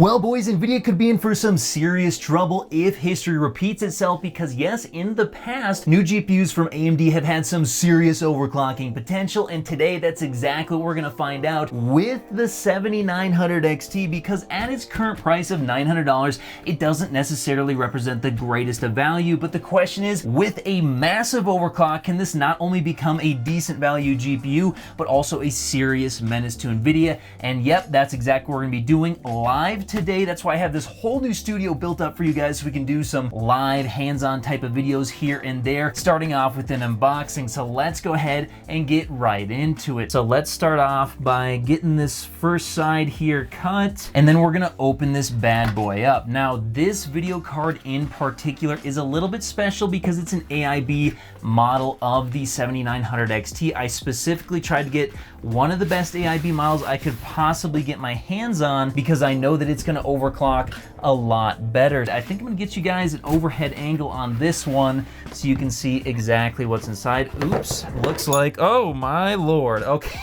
Well, boys, Nvidia could be in for some serious trouble if history repeats itself because yes, in the past, new GPUs from AMD have had some serious overclocking potential, and today that's exactly what we're gonna find out with the 7900 XT because at its current price of $900, it doesn't necessarily represent the greatest of value, but the question is, with a massive overclock, can this not only become a decent value GPU, but also a serious menace to Nvidia? And yep, that's exactly what we're gonna be doing live today. That's why I have this whole new studio built up for you guys so we can do some live hands-on type of videos here and there, starting off with an unboxing. So let's go ahead and get right into it. So let's start off by getting this first side here cut, and then we're gonna open this bad boy up. Now, this video card in particular is a little bit special because it's an AIB model of the 7900 XT. I specifically tried to get one of the best AIB models I could possibly get my hands on because I know that it's gonna overclock a lot better. I think I'm gonna get you guys an overhead angle on this one so you can see exactly what's inside. Oops, looks like, oh my Lord, okay.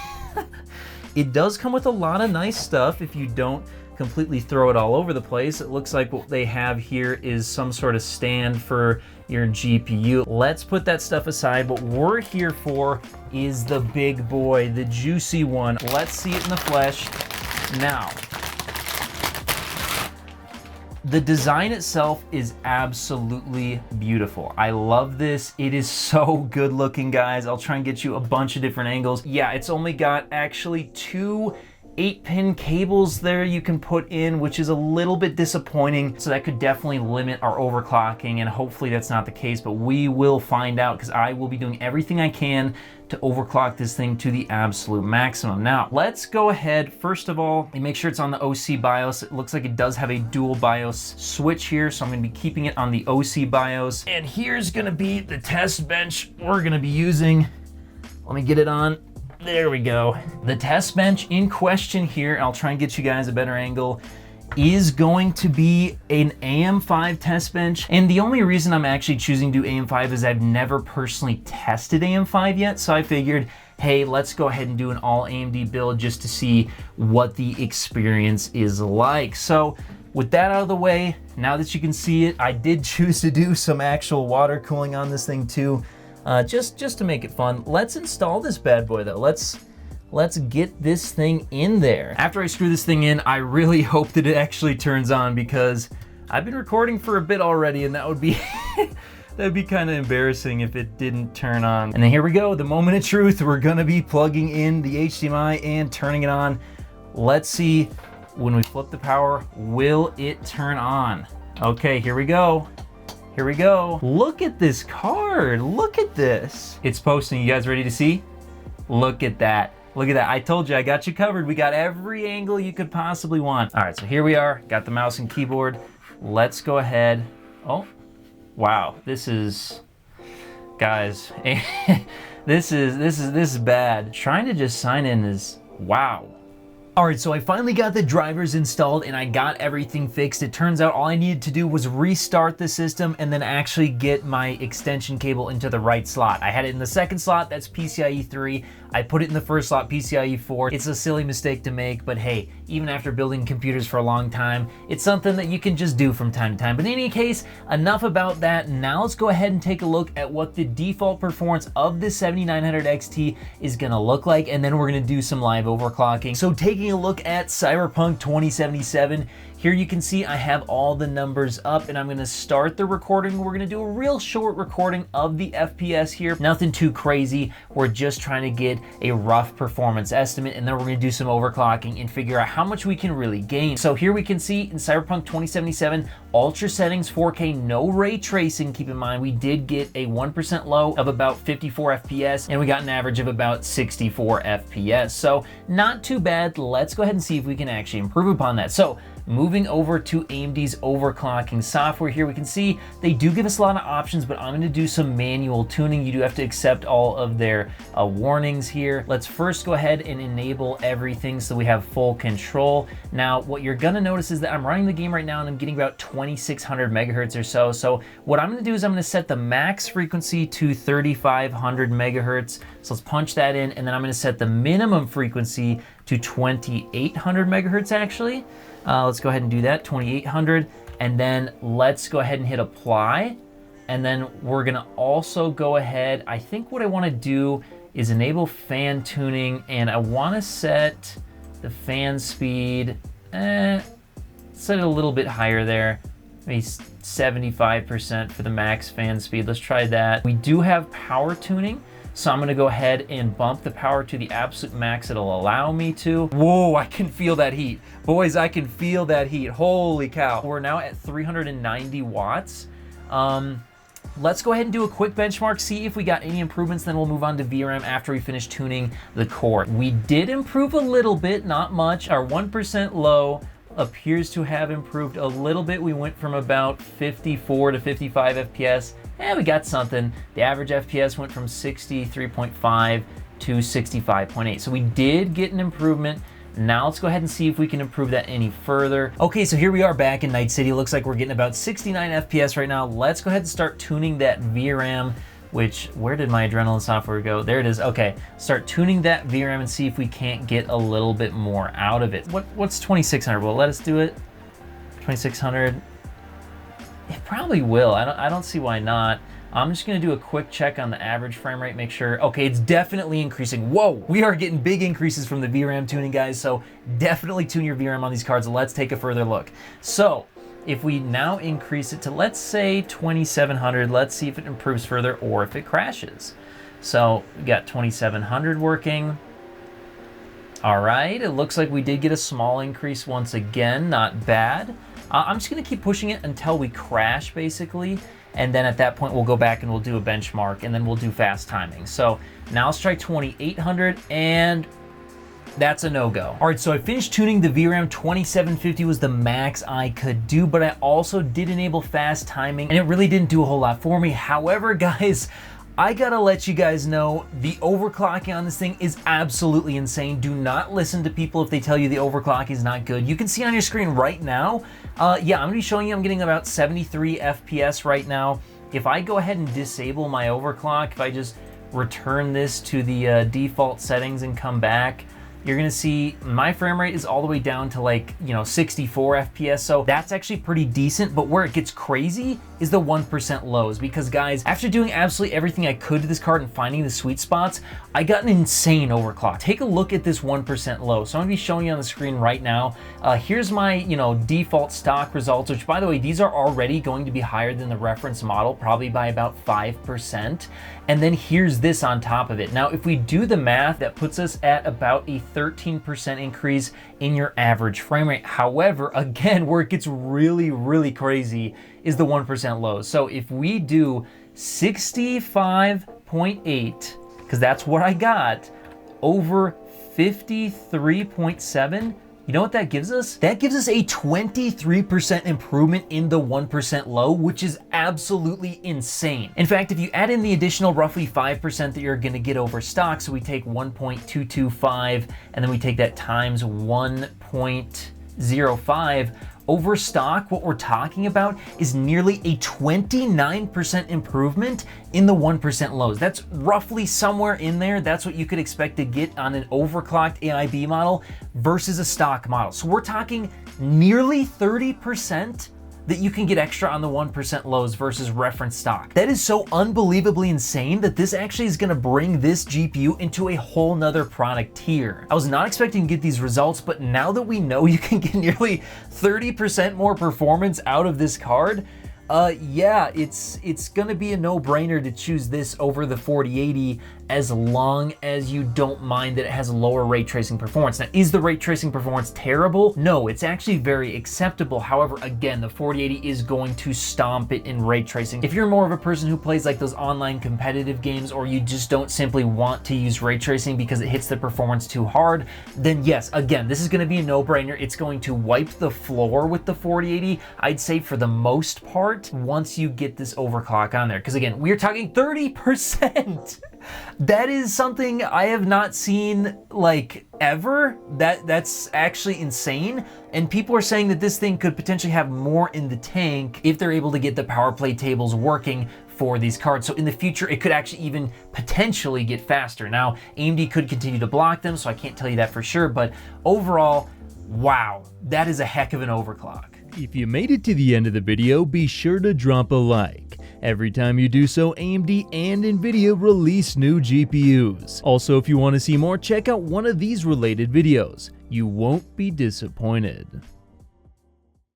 It does come with a lot of nice stuff if you don't completely throw it all over the place. It looks like what they have here is some sort of stand for your GPU. Let's put that stuff aside. What we're here for is the big boy, the juicy one. Let's see it in the flesh. Now, the design itself is absolutely beautiful. I love this. It is so good looking, guys. I'll try and get you a bunch of different angles. Yeah, it's only got actually two 8-pin cables there you can put in, which is a little bit disappointing. So that could definitely limit our overclocking, and hopefully that's not the case, but we will find out because I will be doing everything I can to overclock this thing to the absolute maximum. Now, let's go ahead, first of all, and make sure it's on the OC BIOS. It looks like it does have a dual BIOS switch here, so I'm gonna be keeping it on the OC BIOS. And here's gonna be the test bench we're gonna be using. Let me get it on. There we go. The test bench in question here, I'll try and get you guys a better angle, is going to be an AM5 test bench. And the only reason I'm actually choosing to do AM5 is I've never personally tested AM5 yet. So I figured, hey, let's go ahead and do an all AMD build just to see what the experience is like. So with that out of the way, now that you can see it, I did choose to do some actual water cooling on this thing too. Just to make it fun. Let's install this bad boy though. Let's get this thing in there. After I screw this thing in, I really hope that it actually turns on because I've been recording for a bit already and that would be that'd be kind of embarrassing if it didn't turn on. And then here we go, the moment of truth. We're gonna be plugging in the HDMI and turning it on. Let's see, when we flip the power, will it turn on? Okay, here we go. Here we go. Look at this card. Look at this. It's posting. You guys ready to see? Look at that. Look at that. I told you I got you covered. We got every angle you could possibly want. All right, so here we are. Got the mouse and keyboard. Let's go ahead. Oh, wow. This is, guys, this is bad. Trying to just sign in is, wow. All right, so I finally got the drivers installed and I got everything fixed. It turns out all I needed to do was restart the system and then actually get my extension cable into the right slot. I had it in the second slot, that's PCIe 3. I put it in the first slot, PCIe 4. It's a silly mistake to make, but hey, even after building computers for a long time, it's something that you can just do from time to time. But in any case, enough about that. Now let's go ahead and take a look at what the default performance of the 7900 XT is gonna look like, and then we're gonna do some live overclocking. So taking a look at Cyberpunk 2077, here you can see I have all the numbers up and I'm gonna start the recording. We're gonna do a real short recording of the FPS here. Nothing too crazy. We're just trying to get a rough performance estimate, and then we're gonna do some overclocking and figure out how much we can really gain. So here we can see in Cyberpunk 2077, ultra settings, 4K, no ray tracing. Keep in mind, we did get a 1% low of about 54 FPS and we got an average of about 64 FPS. So not too bad. Let's go ahead and see if we can actually improve upon that. So moving over to AMD's overclocking software here, we can see they do give us a lot of options, but I'm gonna do some manual tuning. You do have to accept all of their warnings here. Let's first go ahead and enable everything so we have full control. Now, what you're gonna notice is that I'm running the game right now and I'm getting about 2600 megahertz or so. So what I'm gonna do is I'm gonna set the max frequency to 3500 megahertz. So let's punch that in, and then I'm gonna set the minimum frequency to 2800 megahertz actually. Let's go ahead and do that, 2800. And then let's go ahead and hit apply. And then we're gonna also go ahead, I think what I wanna do is enable fan tuning, and I wanna set the fan speed, set it a little bit higher there, maybe 75% for the max fan speed. Let's try that. We do have power tuning, so I'm gonna go ahead and bump the power to the absolute max it'll allow me to. Whoa, I can feel that heat. Boys, I can feel that heat, holy cow. We're now at 390 watts. Let's go ahead and do a quick benchmark, see if we got any improvements, then we'll move on to VRAM after we finish tuning the core. We did improve a little bit, not much. Our 1% low appears to have improved a little bit. We went from about 54 to 55 FPS, and we got something. The average FPS went from 63.5 to 65.8. So we did get an improvement. Now let's go ahead and see if we can improve that any further. Okay, so here we are back in Night City. Looks like we're getting about 69 FPS right now. Let's go ahead and start tuning that VRAM, which, where did my Adrenaline software go? There it is, okay. Start tuning that VRAM and see if we can't get a little bit more out of it. What's 2600? Well, let us do it. 2600. It probably will, I don't see why not. I'm just gonna do a quick check on the average frame rate, make sure, okay, it's definitely increasing. Whoa, we are getting big increases from the VRAM tuning, guys, so definitely tune your VRAM on these cards. Let's take a further look. So, if we now increase it to, let's say 2700, let's see if it improves further or if it crashes. So, we got 2700 working. All right, it looks like we did get a small increase once again, not bad. I'm just gonna keep pushing it until we crash, basically. And then at that point, we'll go back and we'll do a benchmark, and then we'll do fast timing. So now let's try 2800, and that's a no-go. All right, so I finished tuning the VRAM. 2750 was the max I could do, but I also did enable fast timing, and it really didn't do a whole lot for me. However, guys, I gotta let you guys know the overclocking on this thing is absolutely insane. Do not listen to people if they tell you the overclock is not good. You can see on your screen right now, yeah, I'm gonna be showing you I'm getting about 73 FPS right now. If I go ahead and disable my overclock, if I just return this to the default settings and come back, you're gonna see my frame rate is all the way down to like, 64 FPS. So that's actually pretty decent, but where it gets crazy is the 1% lows, because guys, after doing absolutely everything I could to this card and finding the sweet spots, I got an insane overclock. Take a look at this 1% low. So I'm gonna be showing you on the screen right now. Here's my, default stock results, which by the way, these are already going to be higher than the reference model, probably by about 5%. And then here's this on top of it. Now, if we do the math, that puts us at about a 13% increase in your average frame rate. However, again, where it gets really, really crazy is the 1% lows. So if we do 65.8, because that's what I got, over 53.7, you know what that gives us? That gives us a 23% improvement in the 1% low, which is absolutely insane. In fact, if you add in the additional roughly 5% that you're gonna get over stock, so we take 1.225 and then we take that times 1.05, over stock, what we're talking about is nearly a 29% improvement in the 1% lows. That's roughly somewhere in there. That's what you could expect to get on an overclocked AIB model versus a stock model. So we're talking nearly 30% that you can get extra on the 1% lows versus reference stock. That is so unbelievably insane that this actually is gonna bring this GPU into a whole nother product tier. I was not expecting to get these results, but now that we know you can get nearly 30% more performance out of this card, yeah, it's gonna be a no-brainer to choose this over the 4080 as long as you don't mind that it has lower ray tracing performance. Now, is the ray tracing performance terrible? No, it's actually very acceptable. However, again, the 4080 is going to stomp it in ray tracing. If you're more of a person who plays like those online competitive games, or you just don't simply want to use ray tracing because it hits the performance too hard, then yes, again, this is gonna be a no-brainer. It's going to wipe the floor with the 4080, I'd say, for the most part, once you get this overclock on there. Because again, we're talking 30%. That is something I have not seen like ever. That's actually insane. And people are saying that this thing could potentially have more in the tank if they're able to get the power play tables working for these cards. So in the future, it could actually even potentially get faster. Now, AMD could continue to block them, so I can't tell you that for sure, but overall, wow, that is a heck of an overclock. If you made it to the end of the video, be sure to drop a like. Every time you do so, AMD and Nvidia release new GPUs. Also, if you want to see more, check out one of these related videos. You won't be disappointed.